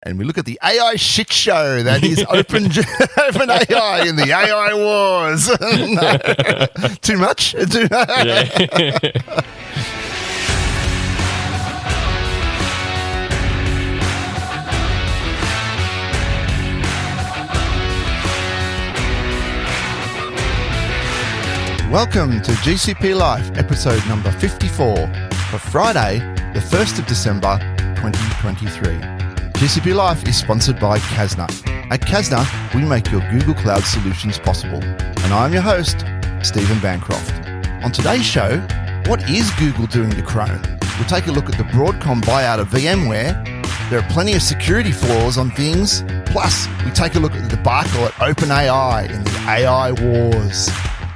and we look at the AI shit show that is open AI in the AI wars. No. Too much? Yeah. Welcome to GCP Life, episode number 54 for Friday, the 1st of December, 2023. GCP Life is sponsored by Kasna. At Kasna, we make your Google Cloud solutions possible. And I'm your host, Stephen Bancroft. On today's show, what is Google doing to Chrome? We'll take a look at the Broadcom buyout of VMWARE. There are plenty of security flaws on things. Plus, we take a look at the debacle at OpenAI in the AI wars.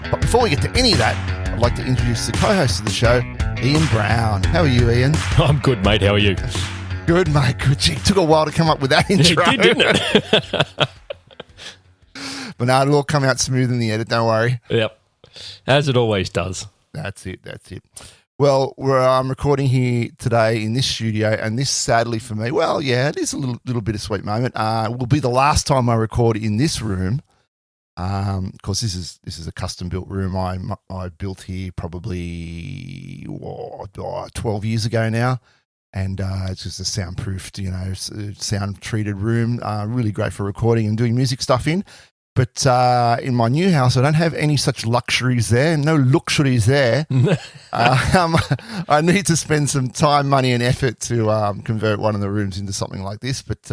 But before we get to any of that, I'd like to introduce the co-host of the show, Ian Brown. How are you, Ian? I'm good, mate. How are you? Good, mate. Good. Gee, it took a while to come up with that intro. It did, didn't it? But no, it'll all come out smooth in the edit, don't worry. Yep. As it always does. That's it. Well, I'm recording here today in this studio, and this, sadly for me, well, yeah, it is a little bittersweet moment. Will be the last time I record in this room. Of course, this is a custom-built room I built here probably 12 years ago now, and it's just a soundproofed, sound-treated room. Really great for recording and doing music stuff in. But in my new house, I don't have any such luxuries there. No luxuries there. I need to spend some time, money, and effort to convert one of the rooms into something like this. But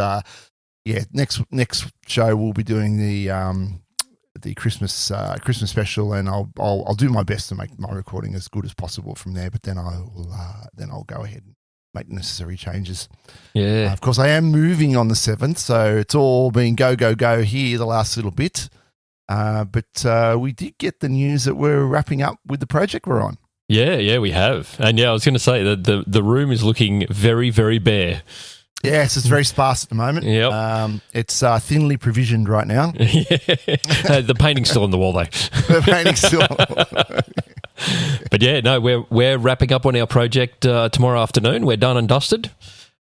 yeah, next show we'll be doing the Christmas special, and I'll do my best to make my recording as good as possible from there. But then I'll go ahead and make necessary changes. Yeah. Of course, I am moving on the 7th, so it's all been go here the last little bit. But we did get the news that we're wrapping up with the project we're on. Yeah, we have. And yeah, I was going to say that the room is looking very, very bare. Yes, it's very sparse at the moment. Yep. It's thinly provisioned right now. The painting's still on the wall, though. The painting's still on the wall. But yeah, no, we're wrapping up on our project tomorrow afternoon. We're done and dusted.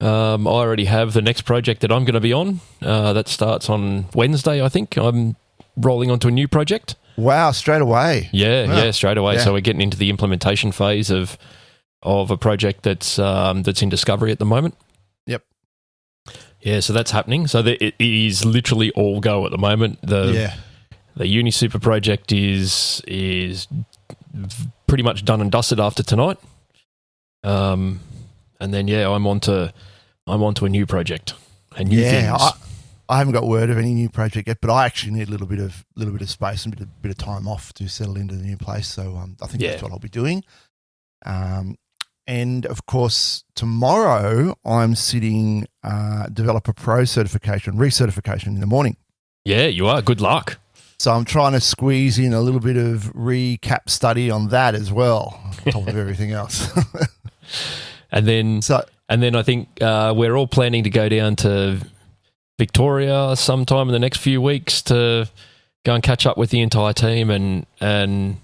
I already have the next project that I'm going to be on. That starts on Wednesday, I think. I'm rolling onto a new project. Wow, straight away. Yeah, straight away. Yeah. So we're getting into the implementation phase of a project that's in discovery at the moment. Yep. Yeah, so that's happening. So it is literally all go at the moment. The Uni Super project is pretty much done and dusted after tonight. And then I'm onto a new project and new things. I haven't got word of any new project yet, but I actually need a little bit of space and a bit of time off to settle into the new place. So I think that's what I'll be doing. And of course, tomorrow I'm sitting Developer Pro recertification in the morning. Yeah, you are. Good luck. So I'm trying to squeeze in a little bit of recap study on that as well, on top of everything else. And then I think we're all planning to go down to Victoria sometime in the next few weeks to go and catch up with the entire team and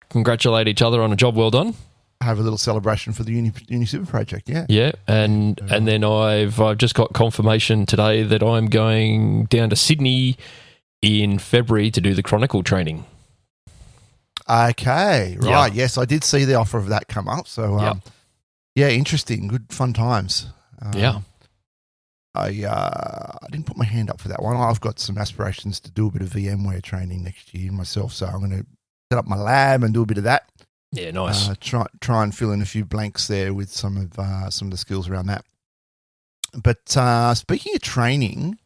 congratulate each other on a job well done. Have a little celebration for the Uni Super project, yeah. Yeah, and then I've just got confirmation today that I'm going down to Sydney in February to do the Chronicle training. Okay, right. Yeah. Yes, I did see the offer of that come up. So, yeah, interesting. Good fun times. I didn't put my hand up for that one. I've got some aspirations to do a bit of VMware training next year myself, so I'm going to set up my lab and do a bit of that. Yeah, nice. Try and fill in a few blanks there with some of the skills around that. But speaking of training,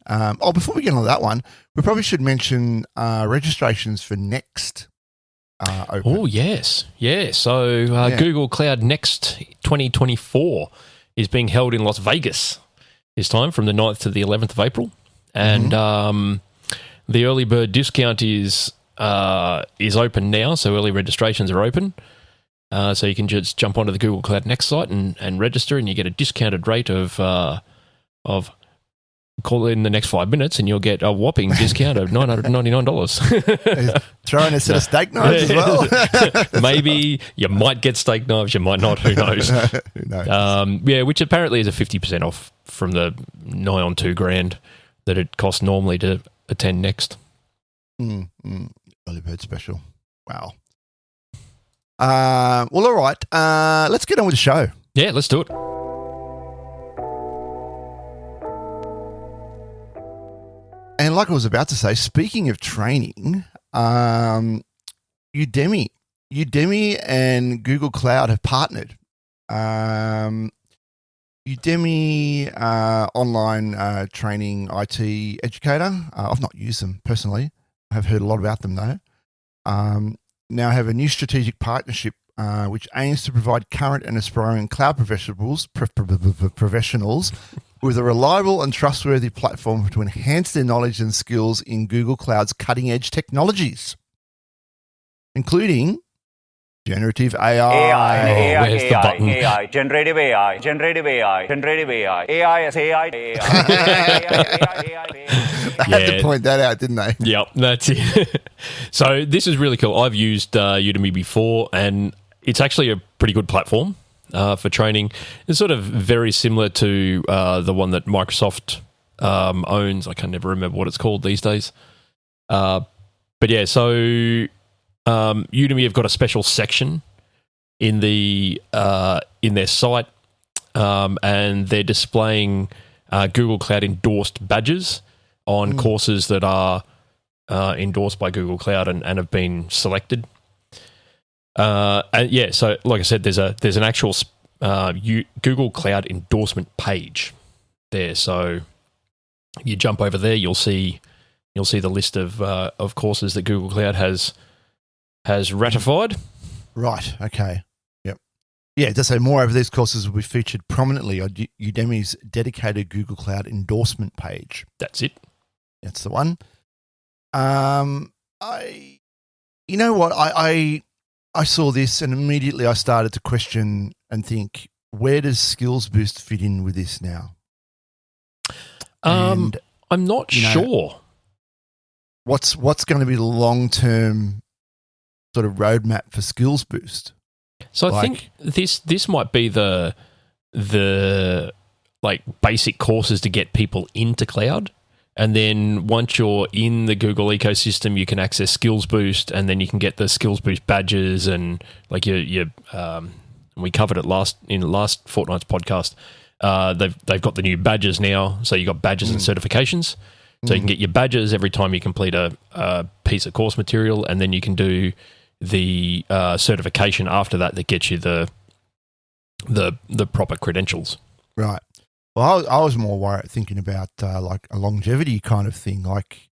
before we get on to that one, we probably should mention registrations for Next. Open. Oh yes, yeah. So Google Cloud Next 2024 is being held in Las Vegas this time from the 9th to the 11th of April, and the early bird discount is open now. So early registrations are open. So you can just jump onto the Google Cloud Next site and register, and you get a discounted rate of call in the next 5 minutes and you'll get a whopping discount of $999. Throw in a set of steak knives as well. Maybe you might get steak knives, you might not, who knows. Who knows? Which apparently is a 50% off from the nigh on $2,000 that it costs normally to attend Next. Early bird special. Wow. Well, all right. Let's get on with the show. Yeah, let's do it. And like I was about to say, speaking of training, Udemy and Google Cloud have partnered. Udemy, online training IT educator. I've not used them personally. I have heard a lot about them though. Now have a new strategic partnership which aims to provide current and aspiring cloud professionals with a reliable and trustworthy platform to enhance their knowledge and skills in Google Cloud's cutting-edge technologies, including generative AI. Where's the button? Generative AI. AI is AI. They had to point that out, didn't they? Yep, that's it. So this is really cool. I've used Udemy before, and it's actually a pretty good platform for training. It's sort of very similar to the one that Microsoft owns. I can never remember what it's called these days. But yeah, so Udemy have got a special section in their site, and they're displaying Google Cloud endorsed badges on courses that are endorsed by Google Cloud and have been selected. And yeah, so like I said, there's an actual Google Cloud endorsement page there. So you jump over there, you'll see the list of courses that Google Cloud has ratified. Right. Okay. Yep. Yeah, it does say more over these courses will be featured prominently on Udemy's dedicated Google Cloud endorsement page. That's it. That's the one. You know what? I saw this and immediately I started to question and think, where does Skills Boost fit in with this now? I'm not sure. What's going to be the long-term sort of roadmap for Skills Boost? So I think this might be the like basic courses to get people into cloud. And then once you're in the Google ecosystem, you can access Skills Boost, and then you can get the Skills Boost badges and like we covered it in last fortnight's podcast. They've got the new badges now, so you got badges and certifications. So you can get your badges every time you complete a piece of course material, and then you can do the certification after that gets you the proper credentials. Right. Well, I was more thinking about like a longevity kind of thing. Like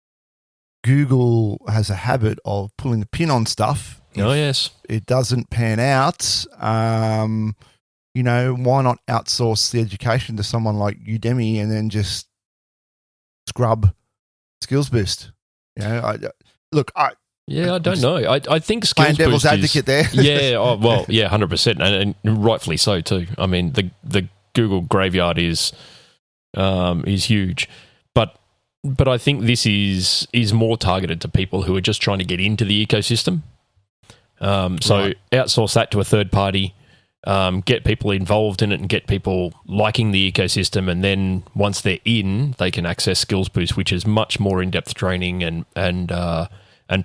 Google has a habit of pulling the pin on stuff. Oh, yes. It doesn't pan out. Why not outsource the education to someone like Udemy and then just scrub Skills Boost? I don't know. I think Skills Boost devil's advocate there. Yeah. Oh, well, yeah, 100%, and rightfully so too. I mean, the Google graveyard is huge, but I think this is more targeted to people who are just trying to get into the ecosystem. So outsource that to a third party, get people involved in it, and get people liking the ecosystem, and then once they're in, they can access Skills Boost, which is much more in-depth training and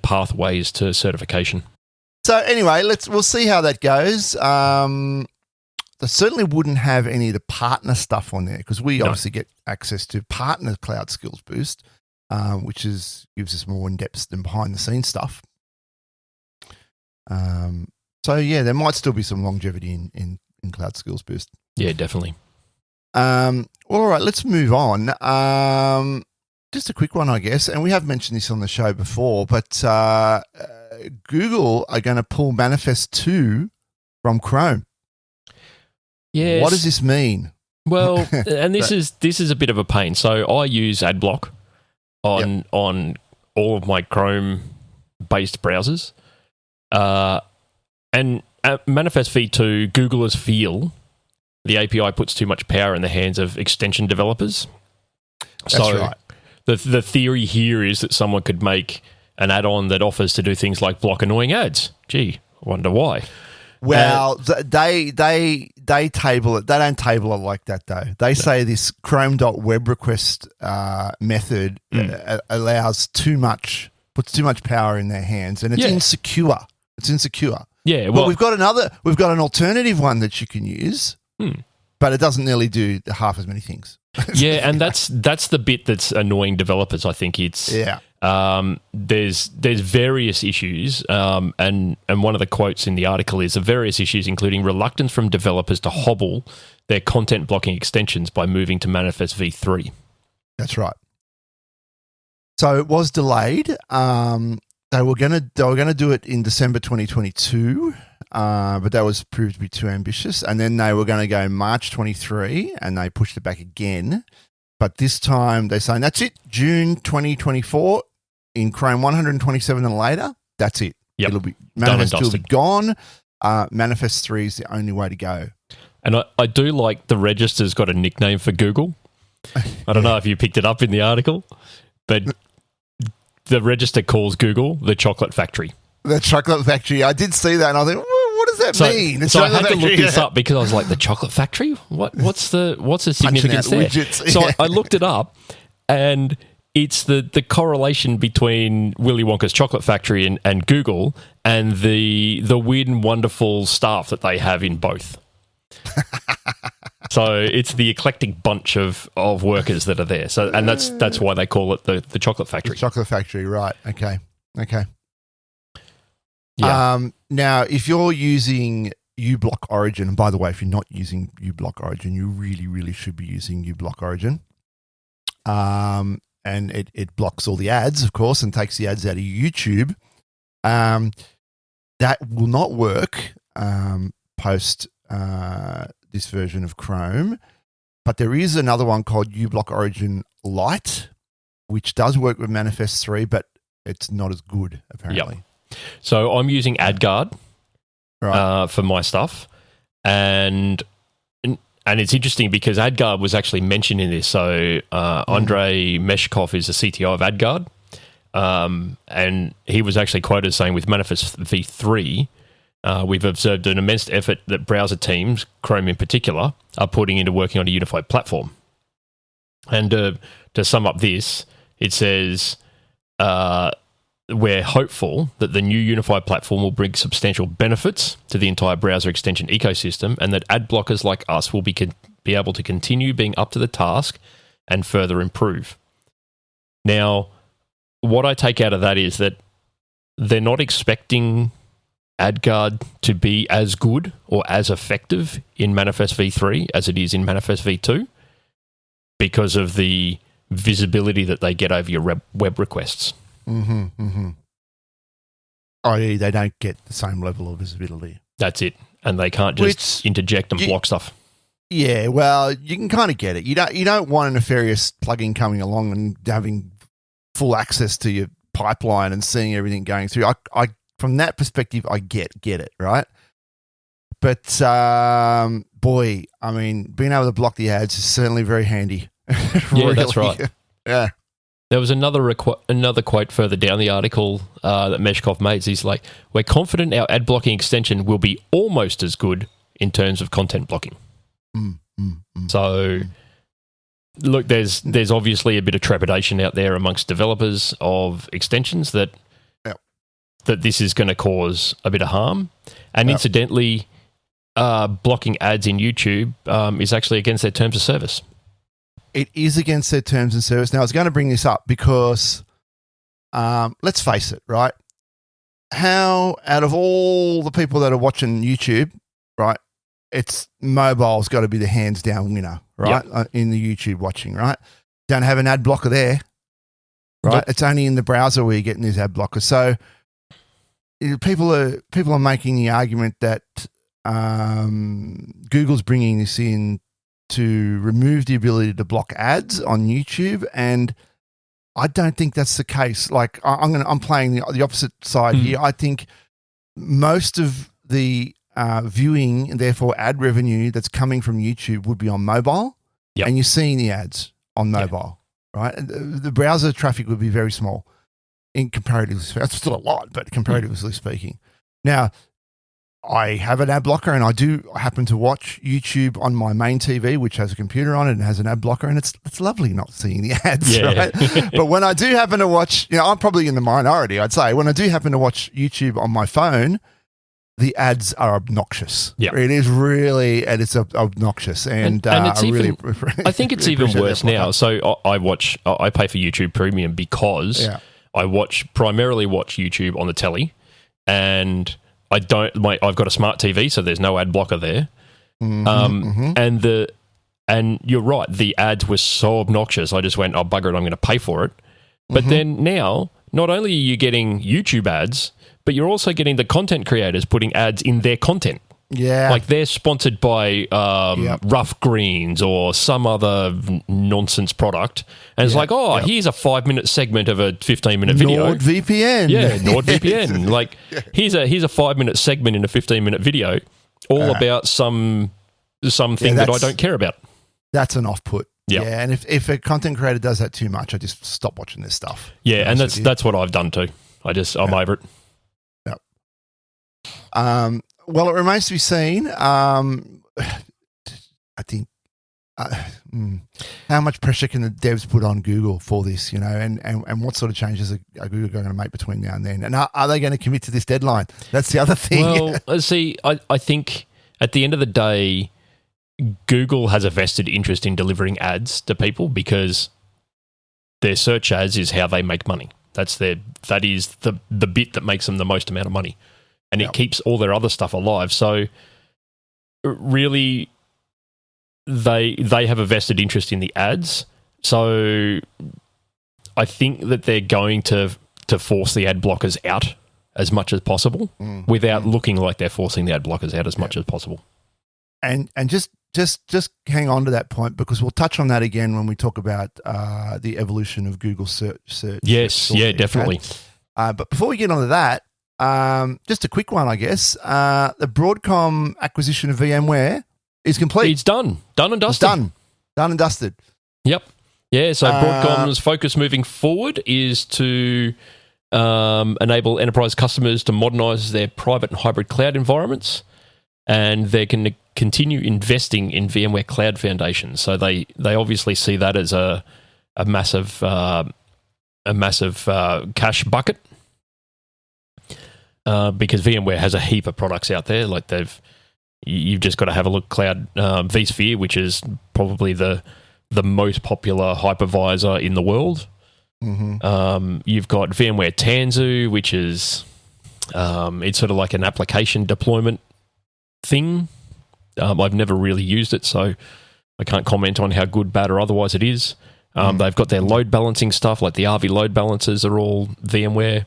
pathways to certification. So anyway, we'll see how that goes. They certainly wouldn't have any of the partner stuff on there because we obviously get access to partner Cloud Skills Boost, which gives us more in-depth than behind-the-scenes stuff. So, yeah, there might still be some longevity in Cloud Skills Boost. Yeah, definitely. All right, let's move on. Just a quick one, I guess, and we have mentioned this on the show before, but Google are going to pull Manifest 2 from Chrome. Yes. What does this mean? Well, and this is a bit of a pain. So I use AdBlock on all of my Chrome-based browsers, and at Manifest v2, Googlers feel the API puts too much power in the hands of extension developers. So right. the theory here is that someone could make an add-on that offers to do things like block annoying ads. Gee, I wonder why. Well, they table it. They don't table it like that, though. They say this Chrome.web request method allows puts too much power in their hands, and it's insecure. It's insecure. Yeah, well, but we've got an alternative one that you can use, but it doesn't nearly do half as many things. Yeah, and that's the bit that's annoying developers. I think it's there's various issues, and one of the quotes in the article is the various issues, including reluctance from developers to hobble their content blocking extensions by moving to Manifest v3. That's right. So it was delayed. They were gonna do it in December 2022, but that was proved to be too ambitious. And then they were going to go March 23, and they pushed it back again. But this time they're saying that's it, June 2024 in Chrome 127 and later. That's it. Yep. It'll be Manifest 2 will be gone. Manifest 3 is the only way to go. And I do like the register's got a nickname for Google. I don't know if you picked it up in the article, but the register calls Google the chocolate factory. The chocolate factory. I did see that, and I think, what does that mean? So I had to look this up because I was like, the chocolate factory? What's the significance there? Widgets. So I looked it up, and it's the correlation between Willy Wonka's chocolate factory and Google, and the weird and wonderful staff that they have in both. So it's the eclectic bunch of workers that are there. So, and that's why they call it the chocolate factory. The chocolate factory, right? Okay. Yeah. Now, if you're using uBlock Origin, and by the way, if you're not using uBlock Origin, you really, really should be using uBlock Origin. And it blocks all the ads, of course, and takes the ads out of YouTube. That will not work post this version of Chrome, but there is another one called uBlock Origin Lite, which does work with Manifest 3, but it's not as good, apparently. Yep. So I'm using AdGuard for my stuff, and it's interesting because AdGuard was actually mentioned in this. So Andrei Meshkov is the CTO of AdGuard, and he was actually quoted as saying, with Manifest v3, we've observed an immense effort that browser teams, Chrome in particular, are putting into working on a unified platform. And to sum up this, it says, we're hopeful that the new unified platform will bring substantial benefits to the entire browser extension ecosystem, and that ad blockers like us will be able to continue being up to the task and further improve. Now, what I take out of that is that they're not expecting AdGuard to be as good or as effective in Manifest v3 as it is in Manifest v2 because of the visibility that they get over your web requests. Oh, yeah, they don't get the same level of visibility. That's it. And they can't just interject and block stuff. Yeah, well, you can kind of get it. You don't want a nefarious plugin coming along and having full access to your pipeline and seeing everything going through. I from that perspective, I get it, right? But boy, I mean, being able to block the ads is certainly very handy. Yeah, that's right. Yeah. There was another quote further down the article that Meshkov made. He's like, "We're confident our ad blocking extension will be almost as good in terms of content blocking." So, look, there's obviously a bit of trepidation out there amongst developers of extensions that this is going to cause a bit of harm. And incidentally, blocking ads in YouTube is actually against their terms of service. It is against their terms of service. Now, I was going to bring this up because, let's face it, right? How, out of all the people that are watching YouTube, right, it's mobile's got to be the hands down winner, right, in the YouTube watching, right? Don't have an ad blocker there, right? Nope. It's only in the browser where you're getting these ad blockers. So people are making the argument that Google's bringing this in to remove the ability to block ads on YouTube, and I don't think that's the case. Like I'm playing the opposite side here. I think most of the viewing and therefore ad revenue that's coming from YouTube would be on mobile, and you're seeing the ads on mobile, right? And the browser traffic would be very small in comparatively. That's still a lot, but comparatively speaking. Now, I have an ad blocker, and I do happen to watch YouTube on my main TV, which has a computer on it and has an ad blocker, and it's lovely not seeing the ads, right? But when I do happen to watch, I'm probably in the minority, I'd say. When I do happen to watch YouTube on my phone, the ads are obnoxious. Yeah, it is really, and it's obnoxious, and it's really, I think it's even worse now. So I pay for YouTube Premium because I primarily watch YouTube on the telly, and I've got a smart TV, so there's no ad blocker there. And you're right, the ads were so obnoxious. I just went, oh, bugger it, I'm going to pay for it. But then now, not only are you getting YouTube ads, but you're also getting the content creators putting ads in their content. Yeah. Like they're sponsored by Rough Greens or some other nonsense product. And it's like, here's a 5-minute segment of a 15-minute video. NordVPN. Yeah, NordVPN. Like, here's a 5-minute segment in a 15-minute video all about something that I don't care about. That's an off-put. Yeah. Yeah, and if a content creator does that too much, I just stop watching this stuff. Yeah, and that's what I've done too. I'm over it. Yep. Well, it remains to be seen. I think how much pressure can the devs put on Google for this, and what sort of changes are Google going to make between now and then? And are they going to commit to this deadline? That's the other thing. Well, see, I think at the end of the day, Google has a vested interest in delivering ads to people because their search ads is how they make money. That is the bit that makes them the most amount of money. And it keeps all their other stuff alive. So really, they have a vested interest in the ads. So I think that they're going to force the ad blockers out as much as possible without looking like they're forcing the ad blockers out as much as possible. And just hang on to that point, because we'll touch on that again when we talk about the evolution of Google search. Yes, definitely. Okay? But before we get on to that, just a quick one, I guess. The Broadcom acquisition of VMWARE is complete. It's done and dusted. It's done and dusted. Yep. Yeah, so Broadcom's focus moving forward is to enable enterprise customers to modernize their private and hybrid cloud environments, and they're going to continue investing in VMware Cloud Foundation. So they obviously see that as a massive cash bucket. Because VMware has a heap of products out there. Like you've just got to have a look. Cloud vSphere, which is probably the most popular hypervisor in the world. You've got VMware Tanzu, which is it's sort of like an application deployment thing. I've never really used it, so I can't comment on how good, bad, or otherwise it is. They've got their load balancing stuff, like the RV load balancers are all VMware.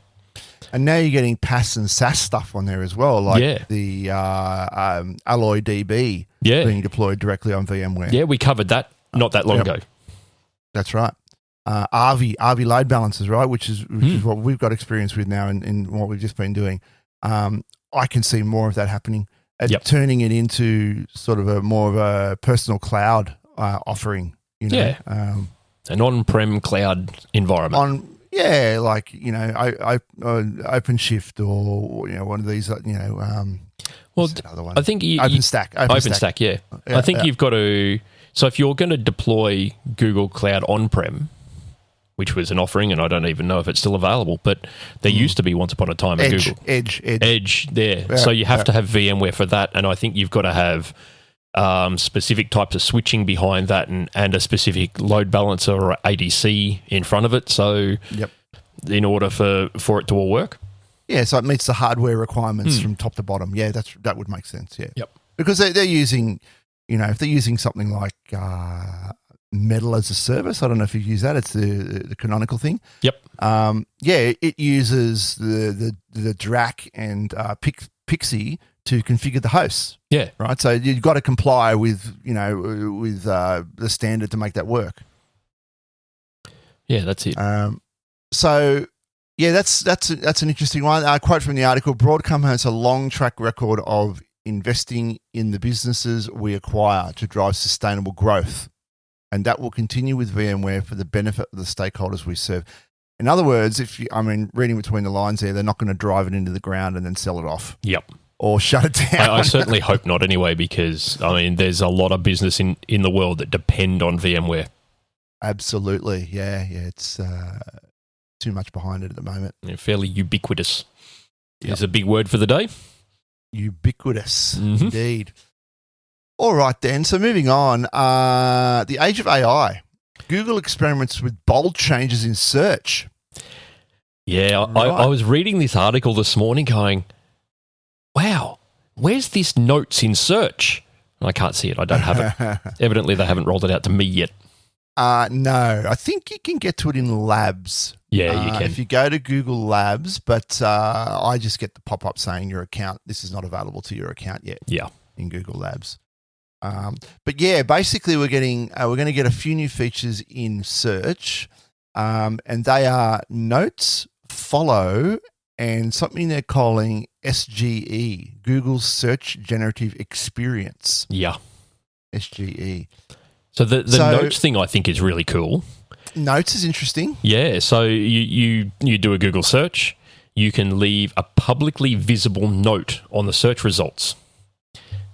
And now you're getting PaaS and SaaS stuff on there as well, like the Alloy DB being deployed directly on VMware. Yeah, we covered that not that long ago. That's right. RV load balancers, right, which is what we've got experience with now in what we've just been doing. I can see more of that happening, turning it into sort of more of a personal cloud offering. An on-prem cloud environment. Like OpenShift or one of these. I think OpenStack. OpenStack, yeah. I think you've got to. So if you're going to deploy Google Cloud on-prem, which was an offering, and I don't even know if it's still available, but there used to be once upon a time at Google. Edge there. Yeah, so you have to have VMware for that, and I think you've got to have specific types of switching behind that and a specific load balancer or ADC in front of it. So in order for it to all work. Yeah, so it meets the hardware requirements from top to bottom. Yeah, that would make sense, yeah. Yep. Because they're using, if they're using something like Metal as a service, I don't know if you've used that, it's the canonical thing. Yep. It uses the DRAC and Pixie to configure the hosts. Yeah. Right. So you've got to comply with the standard to make that work. Yeah, that's it. So yeah, that's an interesting one. A quote from the article: Broadcom has a long track record of investing in the businesses we acquire to drive sustainable growth. and that will continue with VMware for the benefit of the stakeholders we serve. In other words, reading between the lines there, they're not going to drive it into the ground and then sell it off. Yep. Or shut it down. I certainly hope not anyway, because, there's a lot of business in the world that depend on VMware. Absolutely. Yeah. It's too much behind it at the moment. Yeah, fairly ubiquitous. Yep. Is a big word for the day. Ubiquitous, indeed. All right, then. So moving on, the age of AI. Google experiments with bold changes in search. Yeah, right. I was reading this article this morning going, wow, where's this notes in search? I can't see it. I don't have it. Evidently, they haven't rolled it out to me yet. No, I think you can get to it in Labs. Yeah, you can. If you go to Google Labs, but I just get the pop-up saying your account, this is not available to your account yet. Yeah. In Google Labs. But yeah, basically we're going to get a few new features in search, and they are notes, follow, and something they're calling SGE, Google Search Generative Experience. Yeah. SGE. So the notes thing I think is really cool. Notes is interesting. Yeah, so you do a Google search, you can leave a publicly visible note on the search results.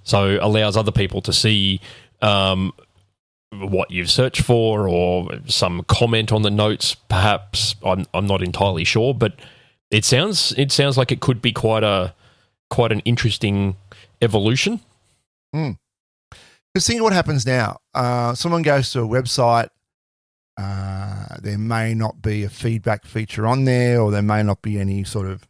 So allows other people to see what you've searched for, or some comment on the notes. Perhaps I'm not entirely sure, but it sounds like it could be quite an interesting evolution. Because think of what happens now. Someone goes to a website. There may not be a feedback feature on there, or there may not be any sort of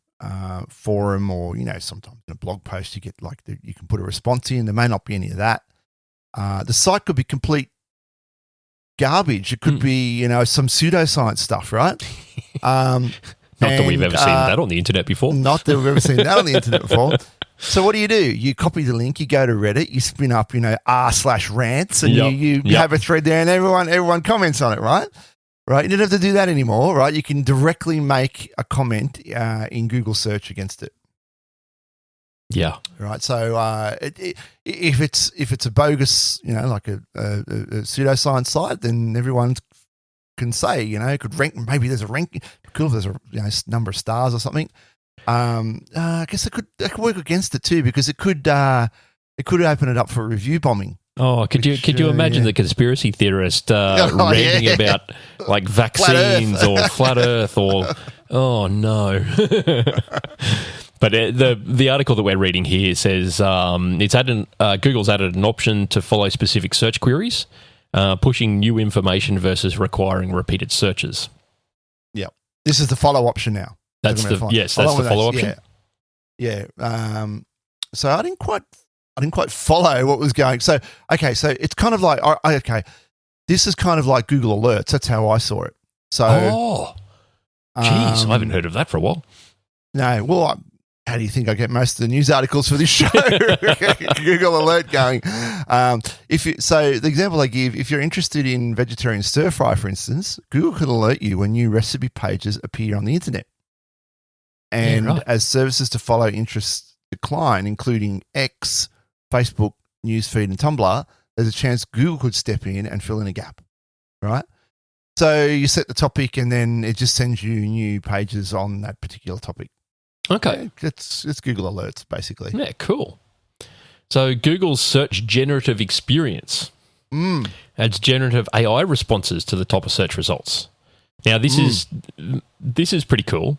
forum, or sometimes in a blog post you get you can put a response in. There may not be any of that. The site could be complete garbage. It could be some pseudoscience stuff, right? Not that we've ever seen that on the internet before. Not that we've ever seen that on the internet before. So what do? You copy the link, you go to Reddit, you spin up r/rants, and you have a thread there, and everyone comments on it, right? Right, you don't have to do that anymore, right? You can directly make a comment in Google search against it. Yeah. Right. So if it's a bogus, like a pseudoscience site, then everyone can say, could rank. Maybe there's a rank. Cool if there's a number of stars or something. I guess that could work against it too, because it could open it up for review bombing. Oh, could you imagine the conspiracy theorist ranting about like vaccines or flat Earth or oh no. But the article that we're reading here says Google's added an option to follow specific search queries, pushing new information versus requiring repeated searches. Yeah, this is the follow option now. That's the follow option. Yeah. So I didn't quite follow what was going. So it's kind of like this is kind of like Google Alerts. That's how I saw it. So I haven't heard of that for a while. No, well, how do you think I get most of the news articles for this show? Google Alert going. So the example I give, if you're interested in vegetarian stir fry, for instance, Google could alert you when new recipe pages appear on the internet. And as services to follow interests decline, including X, Facebook, Newsfeed, and Tumblr, there's a chance Google could step in and fill in a gap, right? So you set the topic, and then it just sends you new pages on that particular topic. Okay. Yeah, it's Google Alerts, basically. Yeah, cool. So Google's search generative experience adds generative AI responses to the top of search results. Now, this is pretty cool.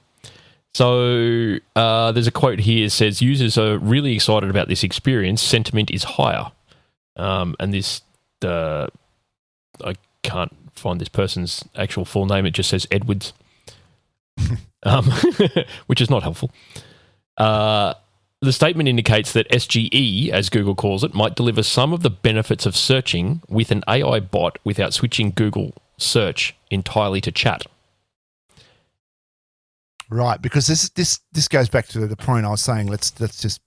So there's a quote here that says, users are really excited about this experience. Sentiment is higher. And this, I can't find this person's actual full name. It just says Edwards, which is not helpful. The statement indicates that SGE, as Google calls it, might deliver some of the benefits of searching with an AI bot without switching Google search entirely to chat. Right, because this goes back to the point I was saying. Let's just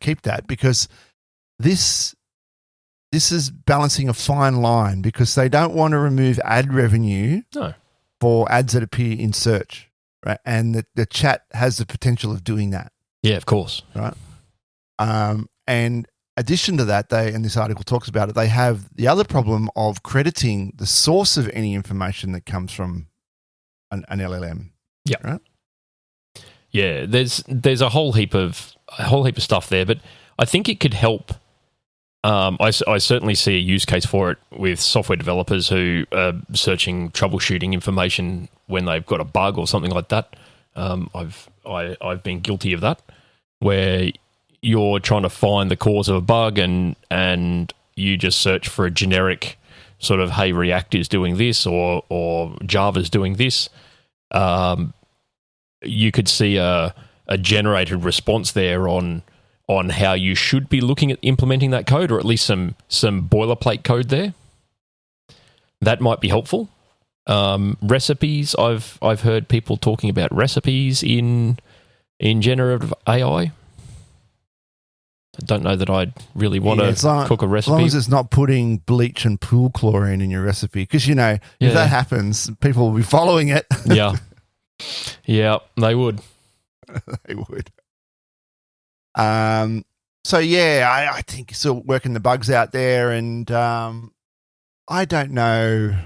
keep that, because this is balancing a fine line, because they don't want to remove ad revenue for ads that appear in search, right? And the chat has the potential of doing that. Yeah, of course. Right, and addition to that, and this article talks about it, they have the other problem of crediting the source of any information that comes from an LLM. Yeah. Right? Yeah, there's a whole heap of stuff there, but I think it could help. I certainly see a use case for it with software developers who are searching troubleshooting information when they've got a bug or something like that. I've been guilty of that, where you're trying to find the cause of a bug and you just search for a generic sort of, hey, React is doing this or Java's doing this. You could see a generated response there on how you should be looking at implementing that code, or at least some boilerplate code there. That might be helpful. Recipes, I've heard people talking about recipes in generative AI. I don't know that I'd really want to cook a recipe. As long as it's not putting bleach and pool chlorine in your recipe, because, if that happens, people will be following it. Yeah. Yeah, they would. They would. So yeah, I think still working the bugs out there, and I don't know.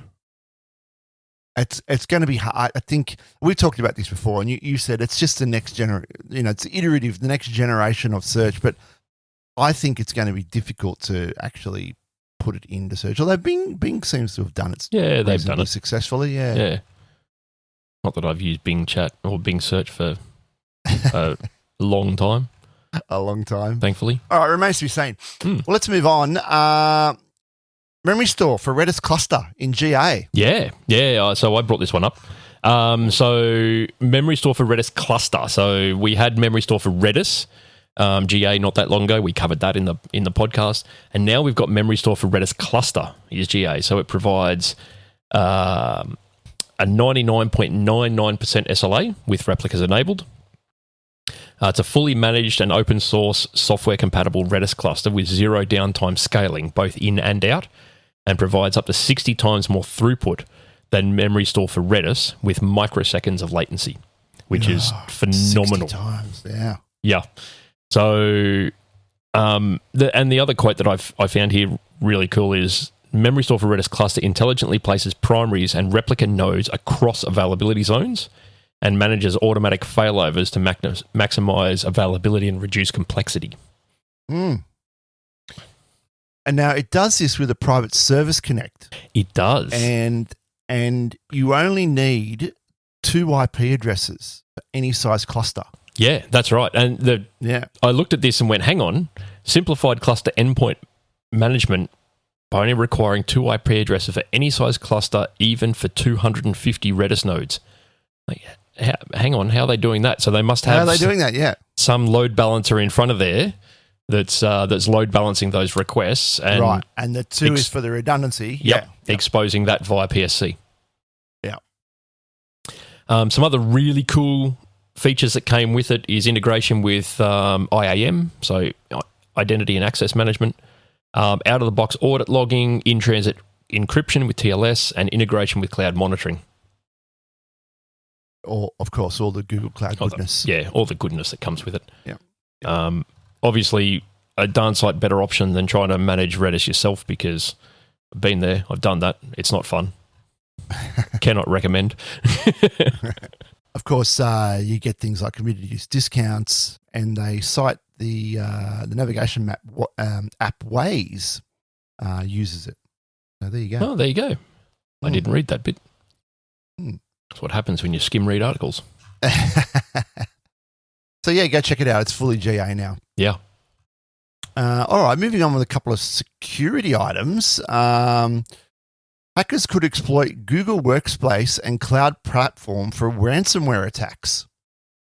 It's going to be hard. I think we talked about this before, and you said it's just the next it's iterative, the next generation of search. But I think it's going to be difficult to actually put it into search. Although Bing seems to have done it. Yeah, they've done it successfully. Yeah. Yeah. Not that I've used Bing Chat or Bing Search for a long time. A long time. Thankfully. All right, remains to be seen. Well, let's move on. Memory store for Redis cluster in GA. Yeah. So I brought this one up. So memory store for Redis cluster. So we had memory store for Redis, GA not that long ago. We covered that in the podcast. And now we've got memory store for Redis cluster is GA. So it provides a 99.99% SLA with replicas enabled. It's a fully managed and open source software compatible Redis cluster with zero downtime scaling, both in and out, and provides up to 60 times more throughput than memory store for Redis with microseconds of latency, which is phenomenal. 60 times, yeah. Yeah. So, the other quote that I found here really cool is, memory store for Redis cluster intelligently places primaries and replica nodes across availability zones and manages automatic failovers to maximize availability and reduce complexity. And now it does this with a private service connect. It does. And you only need 2 IP addresses for any size cluster. Yeah, that's right. And I looked at this and went, hang on, simplified cluster endpoint management by only requiring 2 IP addresses for any size cluster, even for 250 Redis nodes. Like, hang on, how are they doing that? So they must have. How are they doing that? Yeah, some load balancer in front of there that's load balancing those requests, and right. And the 2 is for the redundancy. Yep, exposing that via PSC. Yeah. Some other really cool features that came with it is integration with IAM, so identity and access management. Out of the box audit logging, in transit encryption with TLS, and integration with cloud monitoring. Of course, all the Google Cloud goodness. All the goodness that comes with it. Yeah. Obviously, a darn sight better option than trying to manage Redis yourself, because I've been there, I've done that. It's not fun. Cannot recommend. Of course, you get things like community use discounts, and they cite the navigation map app Waze uses it. So there you go. Oh, there you go. I didn't read that bit. That's what happens when you skim read articles. So yeah, go check it out. It's fully GA now. Yeah. All right, moving on with a couple of security items. Hackers could exploit Google Workspace and cloud platform for ransomware attacks.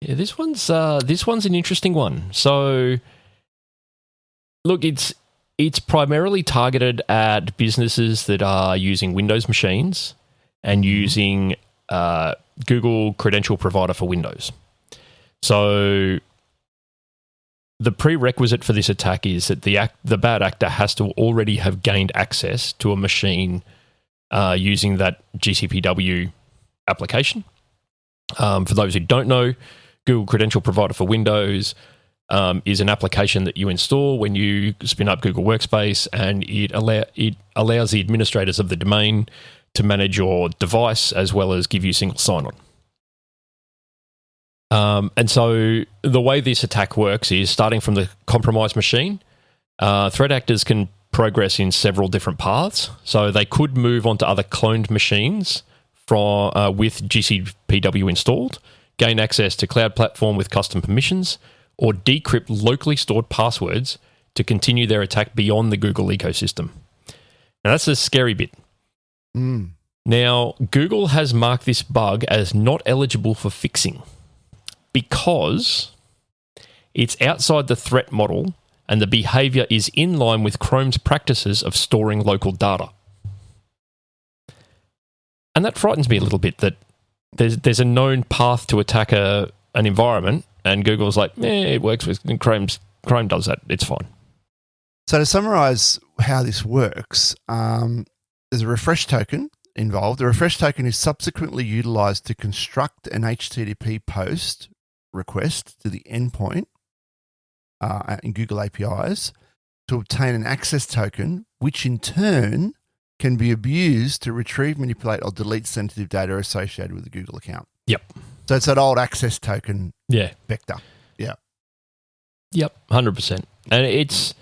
Yeah, this one's an interesting one. So, look, it's primarily targeted at businesses that are using Windows machines and using Google credential provider for Windows. So, the prerequisite for this attack is that the bad actor has to already have gained access to a machine using that GCPW application. For those who don't know, Google Credential Provider for Windows is an application that you install when you spin up Google Workspace, and it allows the administrators of the domain to manage your device as well as give you single sign-on. And so the way this attack works is starting from the compromised machine. Threat actors can progress in several different paths. So they could move onto other cloned machines with GCPW installed, gain access to cloud platform with custom permissions, or decrypt locally stored passwords to continue their attack beyond the Google ecosystem. Now, that's the scary bit. Now, Google has marked this bug as not eligible for fixing because it's outside the threat model and the behavior is in line with Chrome's practices of storing local data. And that frightens me a little bit, that there's a known path to attack an environment, and Google's like, it works with Chrome does that, it's fine. So to summarize how this works, there's a refresh token involved. The refresh token is subsequently utilized to construct an HTTP post request to the endpoint in Google APIs to obtain an access token, which in turn can be abused to retrieve, manipulate, or delete sensitive data associated with the Google account. Yep. So it's that old access token vector. Yeah. Yep, 100%. And it's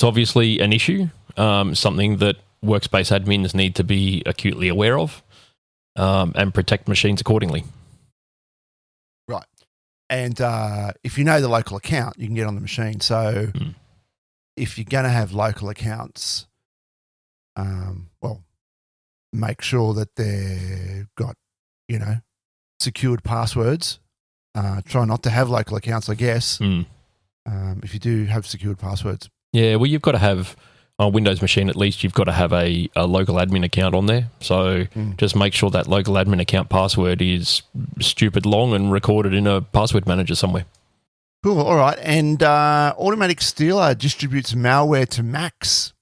obviously an issue, something that Workspace admins need to be acutely aware of and protect machines accordingly. Right. And if you know the local account, you can get on the machine. So if you're going to have local accounts, make sure that they've got, secured passwords. Try not to have local accounts, I guess, if you do have secured passwords. Yeah, well, you've got to have, on a Windows machine at least, you've got to have a local admin account on there. So just make sure that local admin account password is stupid long and recorded in a password manager somewhere. Cool, all right. And Automatic Stealer distributes malware to Macs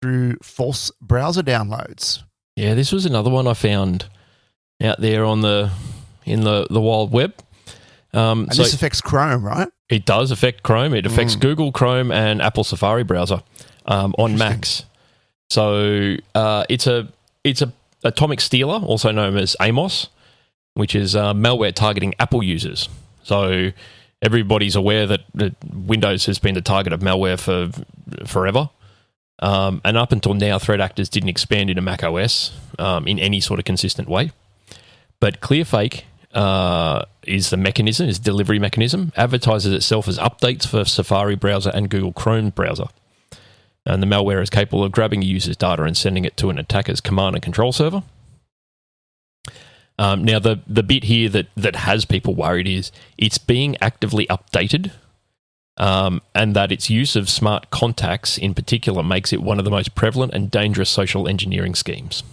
through false browser downloads. Yeah, this was another one I found out there in the wild web. And this affects Chrome, right? It does affect Chrome. It affects Google Chrome and Apple Safari browser on Macs. So it's a Atomic Stealer, also known as AMOS, which is malware targeting Apple users. So everybody's aware that Windows has been the target of malware for forever. And up until now, threat actors didn't expand into Mac OS in any sort of consistent way. But Clearfake is the mechanism, is delivery mechanism, advertises itself as updates for Safari browser and Google Chrome browser. And the malware is capable of grabbing a user's data and sending it to an attacker's command and control server. Now, the bit here that has people worried is it's being actively updated, and that its use of smart contacts in particular makes it one of the most prevalent and dangerous social engineering schemes.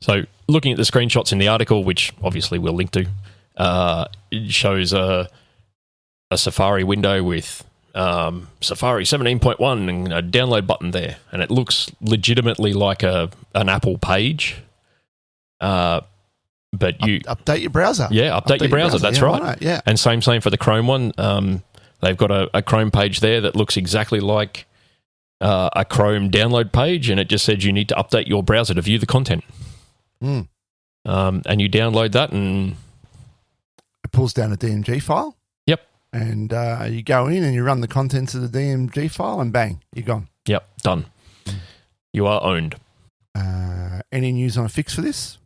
So looking at the screenshots in the article, which obviously we'll link to, it shows a Safari window with Safari 17.1 and a download button there. And it looks legitimately like an Apple page. But you... Update your browser. Yeah, update your browser. That's right. Yeah. And same for the Chrome one. They've got a Chrome page there that looks exactly like a Chrome download page, and it just says you need to update your browser to view the content. And you download that, and it pulls down a DMG file. Yep. And you go in and you run the contents of the DMG file, and bang, you're gone. Yep, done. You are owned. Any news on a fix for this?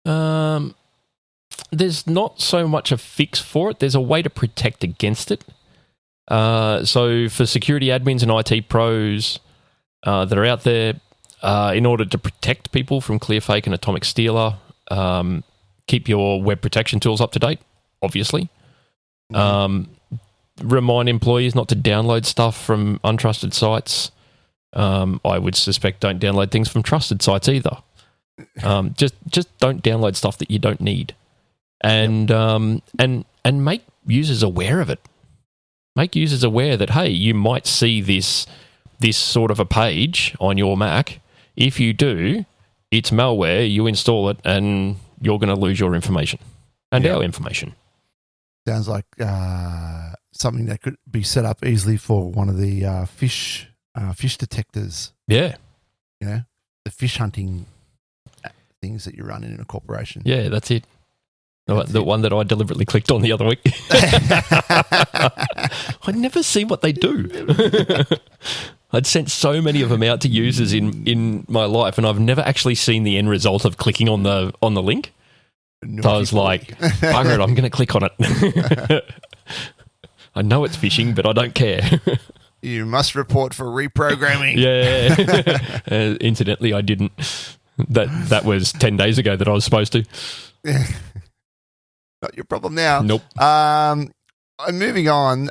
There's not so much a fix for it. There's a way to protect against it. So for security admins and IT pros that are out there, in order to protect people from Clearfake and Atomic Stealer, keep your web protection tools up to date, obviously. Remind employees not to download stuff from untrusted sites. I would suspect don't download things from trusted sites either. Just don't download stuff that you don't need. And make users aware of it. Make users aware that, hey, you might see this sort of a page on your Mac. If you do, it's malware, you install it, and you're going to lose your information and our information. Sounds like something that could be set up easily for one of the fish detectors. Yeah. You know, the fish hunting things that you run in a corporation. Yeah, that's it. The one that I deliberately clicked on the other week. I'd never seen what they do. I'd sent so many of them out to users in my life, and I've never actually seen the end result of clicking on the link. So I was like, bugger it, I'm going to click on it. I know it's phishing, but I don't care. You must report for reprogramming. Yeah. Incidentally, I didn't. That was 10 days ago that I was supposed to. Not your problem now. Nope. Moving on,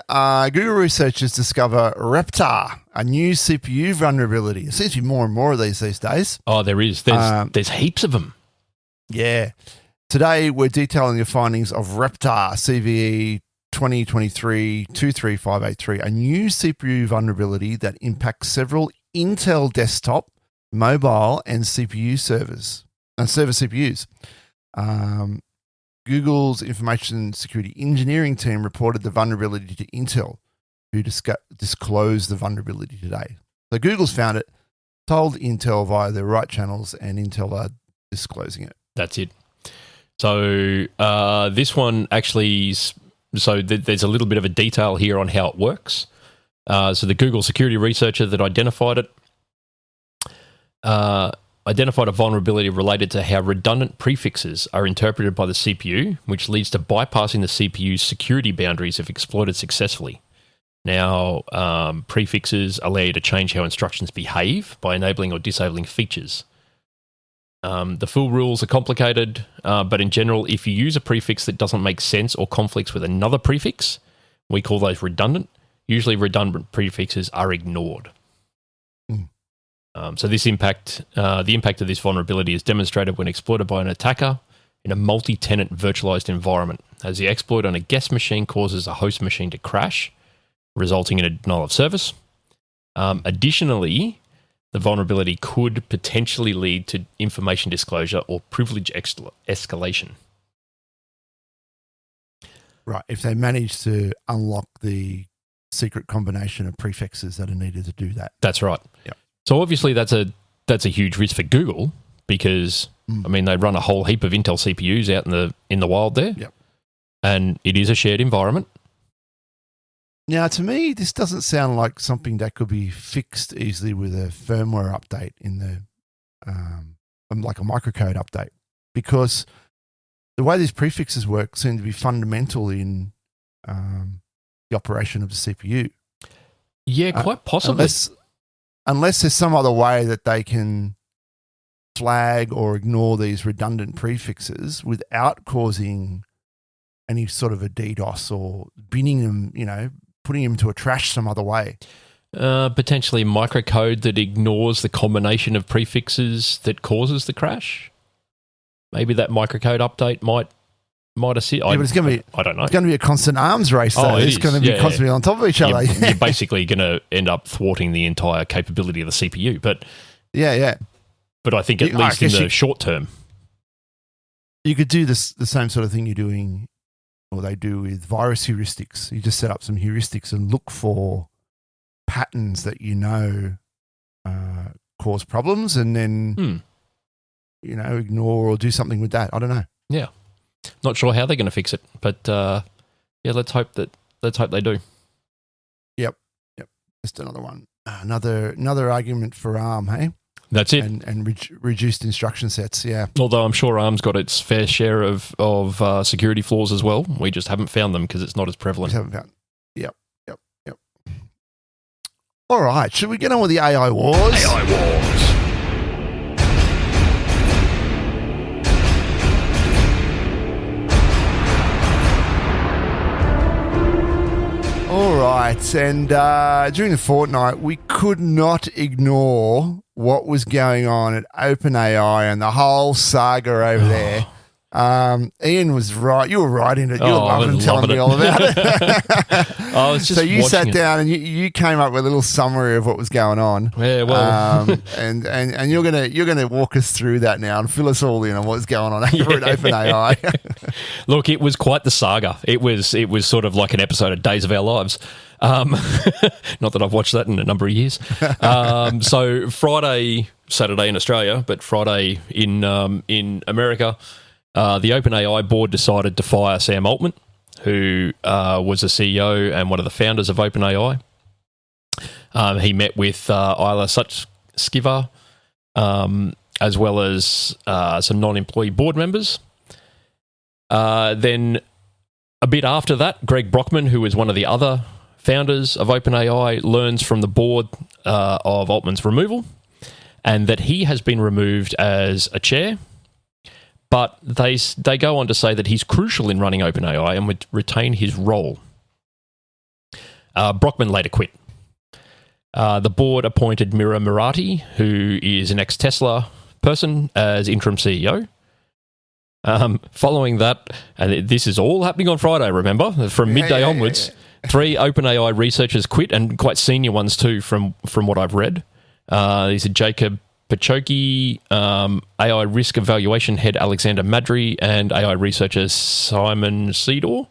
Google researchers discover Reptar, a new CPU vulnerability. There seems to be more and more of these days. Oh, there is. There's heaps of them. Yeah. Today, we're detailing the findings of Reptar CVE 2023-23583, a new CPU vulnerability that impacts several Intel desktop, mobile, and CPU servers, and server CPUs. Google's information security engineering team reported the vulnerability to Intel, who disclosed the vulnerability today. So Google's found it, told Intel via the right channels, and Intel are disclosing it. That's it. So this one actually is, there's a little bit of a detail here on how it works. So the Google security researcher that identified it identified a vulnerability related to how redundant prefixes are interpreted by the CPU, which leads to bypassing the CPU's security boundaries if exploited successfully. Now, prefixes allow you to change how instructions behave by enabling or disabling features. The full rules are complicated, but in general, if you use a prefix that doesn't make sense or conflicts with another prefix, we call those redundant. Usually redundant prefixes are ignored. So the impact of this vulnerability is demonstrated when exploited by an attacker in a multi-tenant virtualized environment, as the exploit on a guest machine causes a host machine to crash, resulting in a denial of service. Additionally, the vulnerability could potentially lead to information disclosure or privilege escalation. Right, if they manage to unlock the secret combination of prefixes that are needed to do that. That's right. Yep. So obviously that's a huge risk for Google because I mean they run a whole heap of Intel CPUs out in the wild there. Yep. And it is a shared environment. Now, to me, this doesn't sound like something that could be fixed easily with a firmware update in the like a microcode update, because the way these prefixes work seem to be fundamental in the operation of the CPU. Yeah, quite possibly. Unless there's some other way that they can flag or ignore these redundant prefixes without causing any sort of a DDoS or binning them, putting them to a trash some other way. Potentially microcode that ignores the combination of prefixes that causes the crash. Maybe that microcode update might assist. Yeah, but it's going to be. I don't know. It's going to be a constant arms race, though. It's going to be constantly on top of each other. You're basically going to end up thwarting the entire capability of the CPU. But yeah. But I think at least in the short term, you could do the same sort of thing you're doing, or they do with virus heuristics. You just set up some heuristics and look for patterns that cause problems, and then ignore or do something with that. I don't know. Yeah. Not sure how they're going to fix it, but let's hope they do. Yep. Just another one. Another argument for ARM, hey? That's it. And reduced instruction sets, yeah. Although I'm sure ARM's got its fair share of security flaws as well. We just haven't found them because it's not as prevalent. We haven't found. Yep. All right, should we get on with the AI wars? AI wars. All right, and during the fortnight, we could not ignore what was going on at OpenAI and the whole saga over there. Ian was right. You were right in it. You were loving telling me all about it. I was just so you sat down and you came up with a little summary of what was going on. Yeah, well, and you're gonna walk us through that now and fill us all in on what's going on over at OpenAI. Look, it was quite the saga. It was sort of like an episode of Days of Our Lives. Not that I've watched that in a number of years. So Saturday in Australia, but Friday in America. The OpenAI board decided to fire Sam Altman, who was a CEO and one of the founders of OpenAI. He met with Isla Sutskever, as well as some non-employee board members. Then a bit after that, Greg Brockman, who was one of the other founders of OpenAI, learns from the board of Altman's removal and that he has been removed as a chair. But they go on to say that he's crucial in running OpenAI and would retain his role. Brockman later quit. The board appointed Mira Murati, who is an ex-Tesla person, as interim CEO. Following that, and this is all happening on Friday, remember, from midday onwards, 3 OpenAI researchers quit, and quite senior ones too, from what I've read. These are Jacob Pachoki, AI risk evaluation head Alexander Madry, and AI researcher Simon Seedor,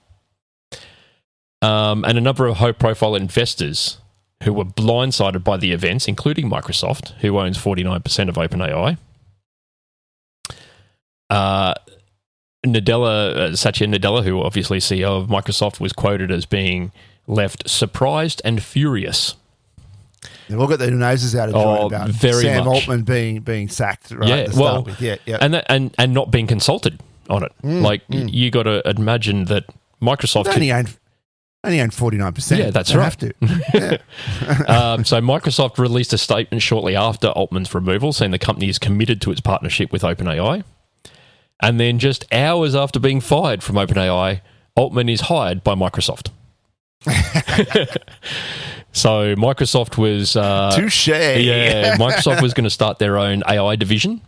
and a number of high-profile investors who were blindsided by the events, including Microsoft, who owns 49% of OpenAI. Satya Nadella, who obviously CEO of Microsoft, was quoted as being left surprised and furious. They've all got their noses out of joint about Sam Altman being sacked, right? Yeah, well, and not being consulted on it. You got to imagine that Microsoft only owned 49%. Yeah, that's they right. Have to. So Microsoft released a statement shortly after Altman's removal, saying the company is committed to its partnership with OpenAI. And then just hours after being fired from OpenAI, Altman is hired by Microsoft. So Microsoft was... Touche. Yeah, Microsoft was going to start their own AI division.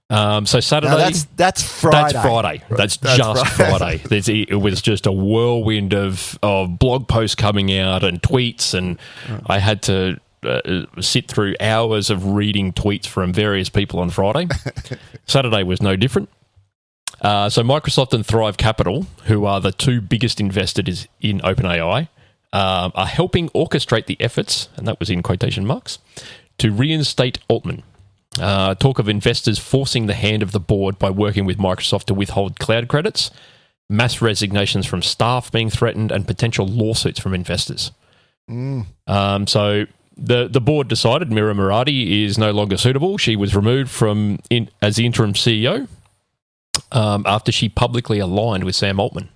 So Saturday... No, that's Friday. That's Friday. That's just Friday. It was just a whirlwind of blog posts coming out and tweets, and I had to sit through hours of reading tweets from various people on Friday. Saturday was no different. So Microsoft and Thrive Capital, who are the 2 biggest investors in OpenAI, are helping orchestrate the efforts, and that was in quotation marks, to reinstate Altman. Talk of investors forcing the hand of the board by working with Microsoft to withhold cloud credits, mass resignations from staff being threatened, and potential lawsuits from investors. So the board decided Mira Murati is no longer suitable. She was removed as the interim CEO after she publicly aligned with Sam Altman.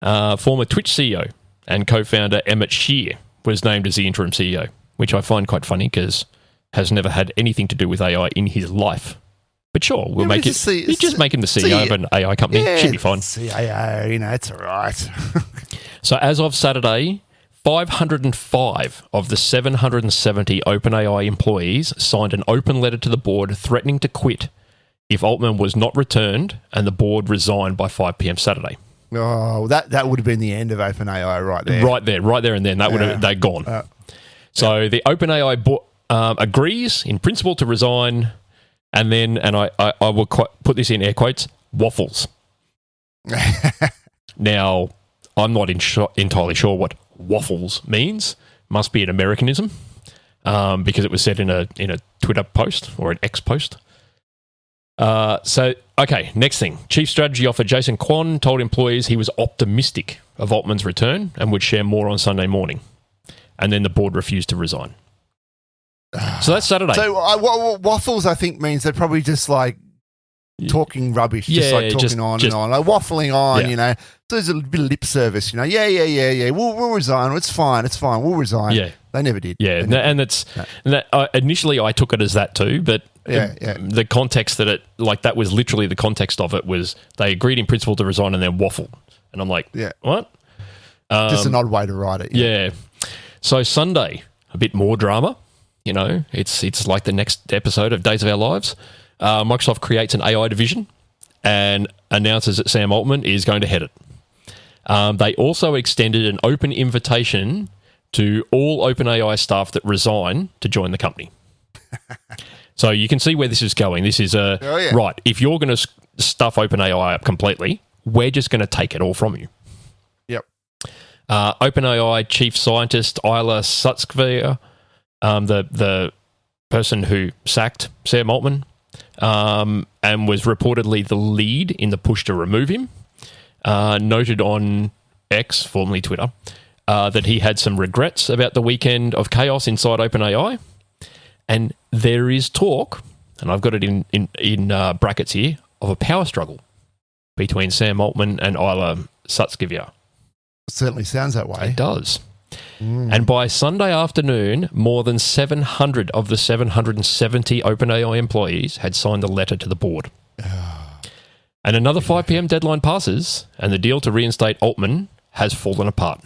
Former Twitch CEO and co-founder Emmett Shear was named as the interim CEO, which I find quite funny because has never had anything to do with AI in his life. But sure, we'll make it. You just make him the CEO of an AI company. Yeah, should be fine. CIO, it's all right. So as of Saturday, 505 of the 770 OpenAI employees signed an open letter to the board threatening to quit if Altman was not returned and the board resigned by 5 p.m. Saturday. Oh, that would have been the end of OpenAI right there. Right there and then. That would have, they're gone. So the OpenAI board agrees in principle to resign, and then, and I will put this in air quotes, waffles. Now, I'm not entirely sure what waffles means. Must be an Americanism, because it was said in a Twitter post or an X post. Okay, next thing. Chief Strategy Officer Jason Kwon told employees he was optimistic of Altman's return and would share more on Sunday morning. And then the board refused to resign. So that's Saturday. So waffles, I think, means they're probably just like talking rubbish, talking on and on, like waffling on, you know. So there's a bit of lip service, you know. Yeah. We'll resign. It's fine. We'll resign. Yeah. They never did. Yeah, initially I took it as that too, but the context that that was literally the context of it was they agreed in principle to resign and then waffle. And I'm like, what? Just an odd way to write it. Yeah. So Sunday, a bit more drama. You know, it's like the next episode of Days of Our Lives. Microsoft creates an AI division and announces that Sam Altman is going to head it. They also extended an open invitation to all OpenAI staff that resign to join the company. So you can see where this is going. This is right. If you're going to stuff OpenAI up completely, we're just going to take it all from you. Yep. OpenAI chief scientist Ilya Sutskever, the person who sacked Sam Altman, and was reportedly the lead in the push to remove him, noted on X, formerly Twitter, that he had some regrets about the weekend of chaos inside OpenAI. And there is talk, and I've got it in brackets here, of a power struggle between Sam Altman and Ilya Sutskever. It certainly sounds that way. It does. And by Sunday afternoon, more than 700 of the 770 OpenAI employees had signed a letter to the board. And another 5 p.m. deadline passes, and the deal to reinstate Altman has fallen apart.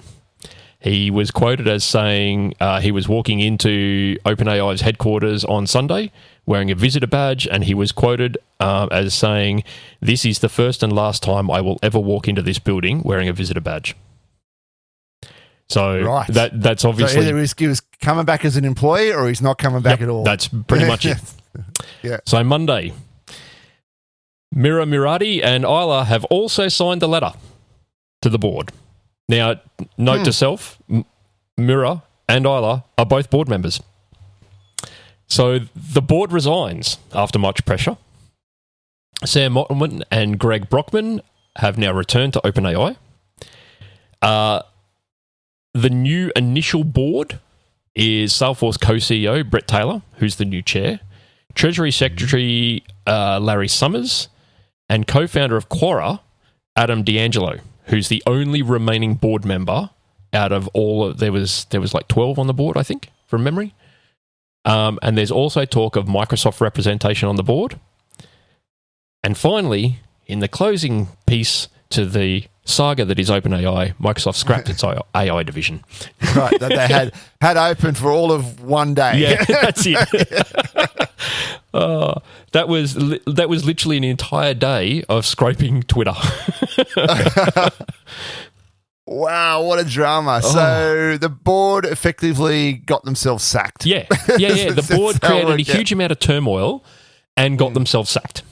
He was quoted as saying he was walking into OpenAI's headquarters on Sunday wearing a visitor badge, and he was quoted as saying, "This is the first and last time I will ever walk into this building wearing a visitor badge." So that's obviously... So either he was coming back as an employee or he's not coming back at all. That's pretty much it. Yeah. So Monday, Mira Murati and Ilya have also signed the letter to the board. Now, note to self, Mira and Ilya are both board members. So the board resigns after much pressure. Sam Altman and Greg Brockman have now returned to OpenAI. The new initial board is Salesforce co-CEO Brett Taylor, who's the new chair, Treasury Secretary Larry Summers, and co-founder of Quora, Adam D'Angelo, who's the only remaining board member out of all of, there was like 12 on the board, I think, from memory. And there's also talk of Microsoft representation on the board. And finally, in the closing piece to the saga that is OpenAI, Microsoft scrapped its AI division. Right, that they had open for all of one day. Yeah, that's it. That was literally an entire day of scraping Twitter. Wow, what a drama. So the board effectively got themselves sacked. Yeah. The board created a huge amount of turmoil and got themselves sacked.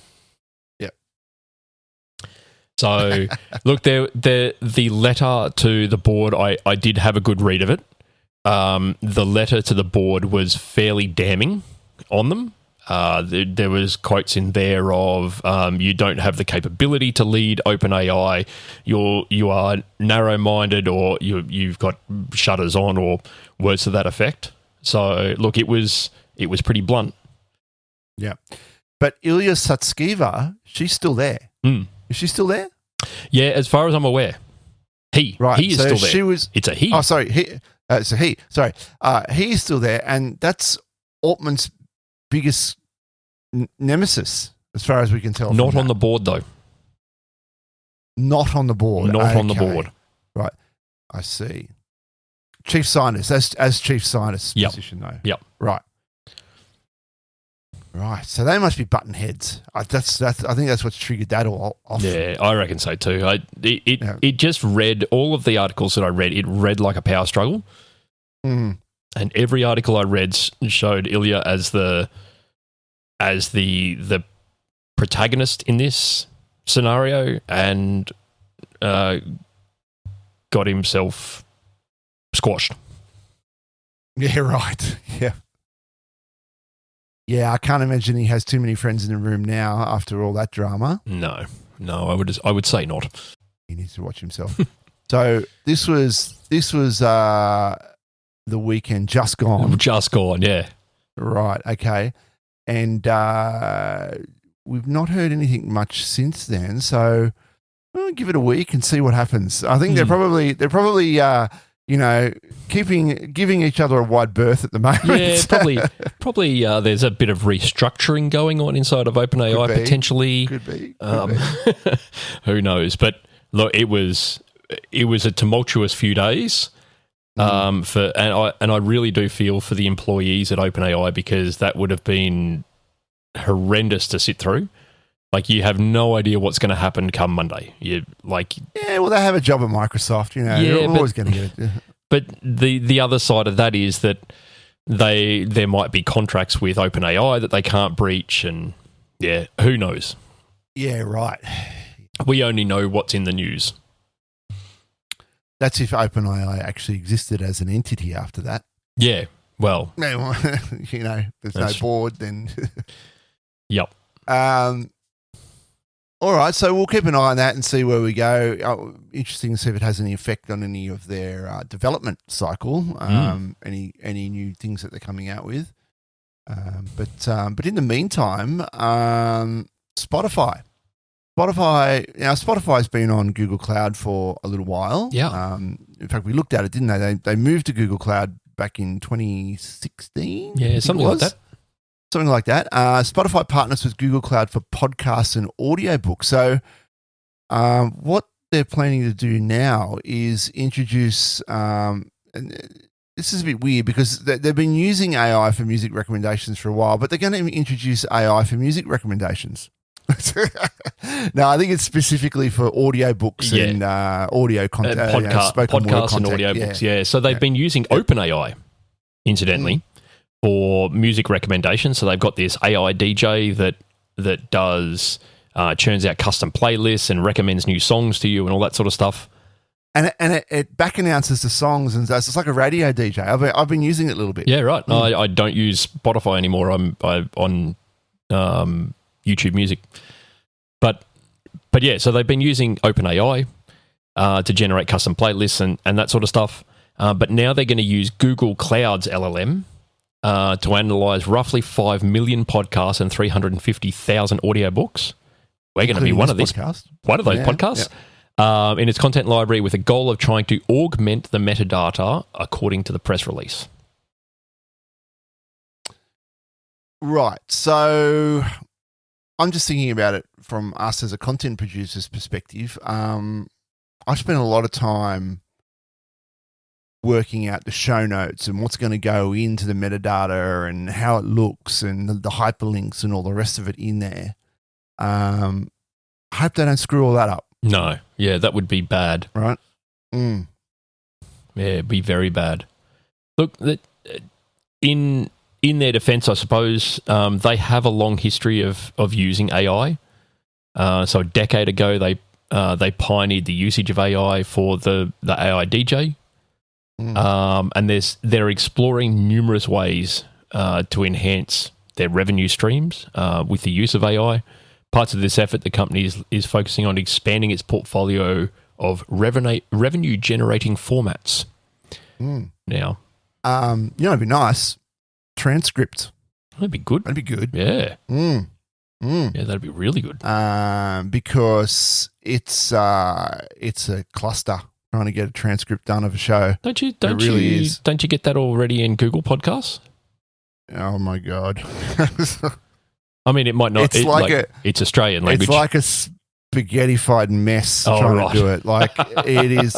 Yep. So, look, the letter to the board, I did have a good read of it. The letter to the board was fairly damning on them. There was quotes in there of you don't have the capability to lead OpenAI. You are narrow-minded, or you've got shutters on, or words to that effect. So look, it was pretty blunt. Yeah, but Ilya Sutskever, she's still there. Is she still there? Yeah, as far as I'm aware, he is still there. She was. It's a he. Oh, sorry. It's a he. Sorry, he is still there, and that's Altman's biggest nemesis, as far as we can tell. Not on the board, though. Not on the board. Not on the board. Right. I see. Chief scientist, as chief scientist position, though. Yep. Right. Right. So they must be button heads. I think that's what's triggered that all off. Yeah, I reckon so too. It just read, all of the articles that I read, it read like a power struggle. Mm. And every article I read showed Ilya as the protagonist in this scenario, and got himself squashed. Yeah, right. Yeah. Yeah, I can't imagine he has too many friends in the room now after all that drama. No, I would say not. He needs to watch himself. So this was the weekend just gone. Just gone, yeah. Right, okay. And we've not heard anything much since then. So we'll give it a week and see what happens. I think they're probably giving each other a wide berth at the moment. Yeah, probably. There's a bit of restructuring going on inside of OpenAI potentially. Could be. Who knows? But look, it was a tumultuous few days. And I really do feel for the employees at OpenAI, because that would have been horrendous to sit through. Like, you have no idea what's going to happen come Monday. You like, yeah, well, they have a job at Microsoft, you know. Yeah, they're always going to get it. but the other side of that is that there might be contracts with OpenAI that they can't breach, and yeah, who knows? Yeah, right. We only know what's in the news. That's if OpenAI actually existed as an entity after that. Yeah, well, you know, there's no board, then. Yep. All right, so we'll keep an eye on that and see where we go. Interesting to see if it has any effect on any of their development cycle, any new things that they're coming out with. But in the meantime, Spotify. Spotify's been on Google Cloud for a little while. Yeah. In fact, we looked at it, didn't they? They moved to Google Cloud back in 2016. Yeah, something like that. Something like that. Spotify partners with Google Cloud for podcasts and audiobooks. So what they're planning to do now is introduce, and this is a bit weird because they've been using AI for music recommendations for a while, but they're going to introduce AI for music recommendations. No, I think it's specifically for audiobooks and audio content, spoken word podcasts and content. audiobooks. Yeah. So they've been using OpenAI, incidentally, for music recommendations. So they've got this AI DJ that does churns out custom playlists and recommends new songs to you and all that sort of stuff. And it back announces the songs, and it's like a radio DJ. I've been using it a little bit. Yeah, right. I don't use Spotify anymore. I'm on YouTube Music, but yeah. So they've been using OpenAI to generate custom playlists and that sort of stuff. But now they're going to use Google Cloud's LLM to analyze roughly 5 million podcasts and 350,000 audiobooks. We're going to be one of those podcasts. Yeah. In its content library with a goal of trying to augment the metadata according to the press release. Right. So I'm just thinking about it from us as a content producer's perspective. I spent a lot of time working out the show notes and what's going to go into the metadata and how it looks and the hyperlinks and all the rest of it in there. I hope they don't screw all that up. No. Yeah, that would be bad. Right? Yeah, it'd be very bad. Look, in their defense, I suppose, they have a long history of using AI. So a decade ago, they pioneered the usage of AI for the AI DJ. And they're exploring numerous ways to enhance their revenue streams with the use of AI. Parts of this effort, the company is focusing on expanding its portfolio of revenue-generating formats. Now, it'd be nice. Transcript. That'd be good. That'd be good. Yeah. Yeah, that'd be really good. Because it's a cluster trying to get a transcript done of a show. Don't you get that already in Google Podcasts? Oh my God. I mean, it might not. It's Australian language. It's like a spaghettified mess trying to do it. Like it is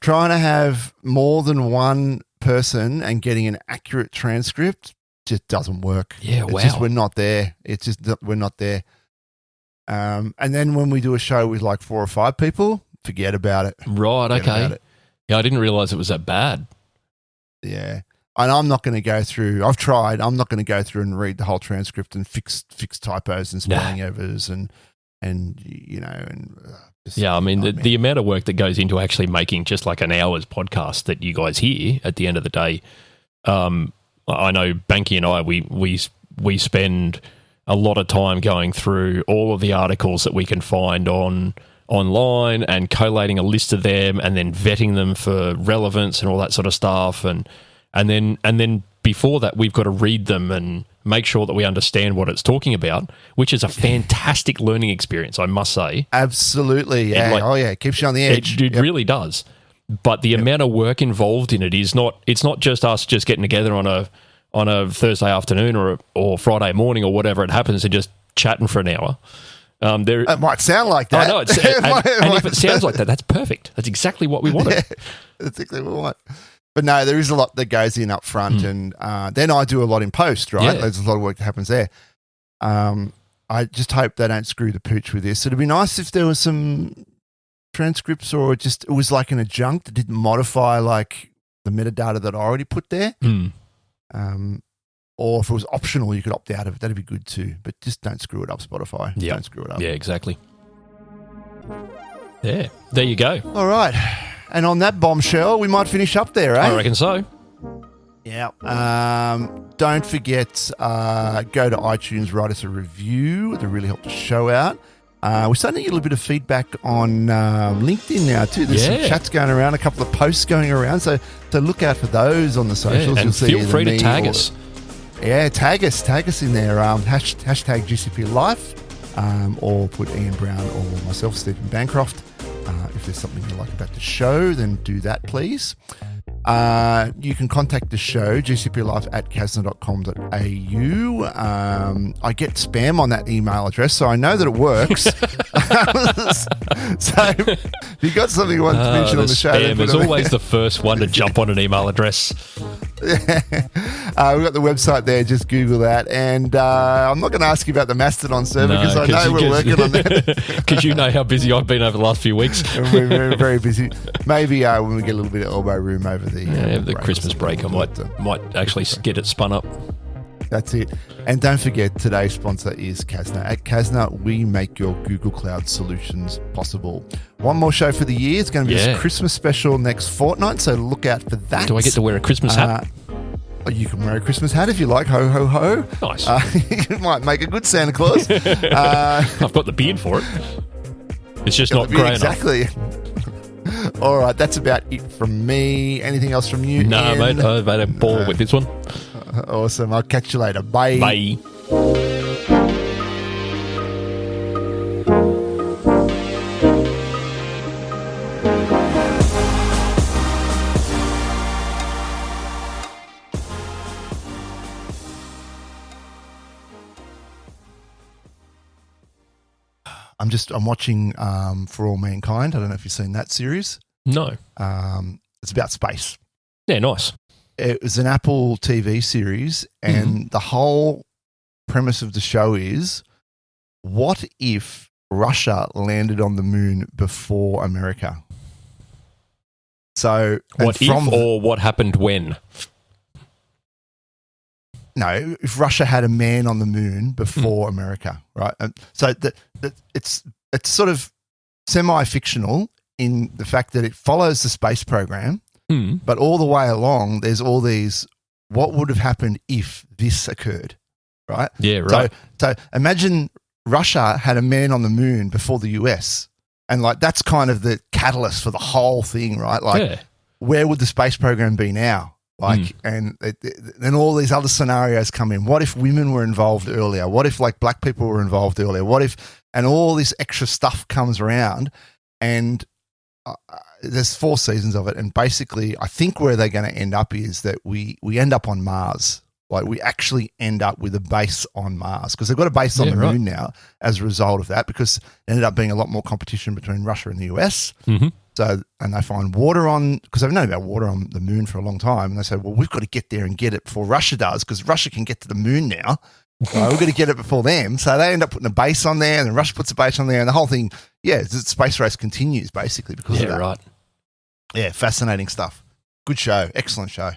trying to have more than one person and getting an accurate transcript just doesn't work. Yeah, it's just we're not there. It's just we're not there. And then when we do a show with like 4 or 5 people, forget about it. Right, okay. Yeah, I didn't realize it was that bad. Yeah. And I'm not going to go through, I've tried, I'm not going to go through and read the whole transcript and fix typos and spelling errors and yeah, I mean, the amount of work that goes into actually making just like an hour's podcast that you guys hear at the end of the day. I know Banky and I, we spend a lot of time going through all of the articles that we can find online and collating a list of them and then vetting them for relevance and all that sort of stuff. And then before that, we've got to read them and make sure that we understand what it's talking about, which is a fantastic learning experience, I must say. Absolutely. Yeah. It keeps you on the edge. It really does. But the amount of work involved in it it's not just us just getting together on a Thursday afternoon or Friday morning or whatever it happens to just chatting for an hour. It might sound like that. I know. And if it sounds like that, that's perfect. That's exactly what we wanted. Yeah, that's exactly what we want. But no, there is a lot that goes in up front, and then I do a lot in post, right? Yeah. There's a lot of work that happens there. I just hope they don't screw the pooch with this. It'd be nice if there was some transcripts or it was like an adjunct that didn't modify like the metadata that I already put there. Or if it was optional, you could opt out of it. That'd be good too. But just don't screw it up, Spotify. Yep. Don't screw it up. Yeah, exactly. Yeah, there you go. All right. And on that bombshell, we might finish up there, eh? I reckon so. Yeah. Don't forget, go to iTunes, write us a review. It'll really help the show out. We're starting to get a little bit of feedback on LinkedIn now too. There's some chats going around, a couple of posts going around. So look out for those on the socials. And feel free to tag us. Yeah, tag us in there. Hashtag GCP Life, or put Ian Brown or myself, Stephen Bancroft. If there's something you like about the show, then do that, please. You can contact the show, gcplife@casner.com.au. I get spam on that email address, so I know that it works. So if you've got something you want to mention on the show... Spam is always the first one to jump on an email address. We've got the website there, just Google that. And I'm not going to ask you about the Mastodon server because I know we're working on that. Because you know how busy I've been over the last few weeks. We're very, very busy. Maybe when we get a little bit of elbow room over the Christmas break, I might actually get it spun up. That's it. And don't forget, today's sponsor is Casner. At Casner, we make your Google Cloud solutions possible. One more show for the year. It's going to be this Christmas special next fortnight, so look out for that. Do I get to wear a Christmas hat? You can wear a Christmas hat if you like. Ho, ho, ho. Nice. You might make a good Santa Claus. I've got the beard for it. It's just not grey exactly. All right, that's about it from me. Anything else from you? No, mate. I've had a ball with this one. Awesome. I'll catch you later. Bye. Bye. I'm watching For All Mankind. I don't know if you've seen that series. No. It's about space. Yeah, nice. It was an Apple TV series, and the whole premise of the show is, what if Russia landed on the moon before America? So, what if or what happened when? No, if Russia had a man on the moon before America, right? So it's sort of semi-fictional in the fact that it follows the space program, but all the way along, there's all these, what would have happened if this occurred, right? Yeah, right. So imagine Russia had a man on the moon before the US, and like that's kind of the catalyst for the whole thing, right? Like, where would the space program be now? Like, and then all these other scenarios come in. What if women were involved earlier? What if like black people were involved earlier? What if, and all this extra stuff comes around, and there's 4 seasons of it. And basically, I think where they're going to end up is that we end up on Mars. Like, we actually end up with a base on Mars, because they've got a base on the moon now as a result of that, because there ended up being a lot more competition between Russia and the US. So, and they find water on, because they've known about water on the moon for a long time. And they say, well, we've got to get there and get it before Russia does, because Russia can get to the moon now. So we've got to get it before them. So they end up putting a base on there, and then Russia puts a base on there, and the whole thing, the space race continues basically because of that. Right. Yeah, fascinating stuff. Good show. Excellent show.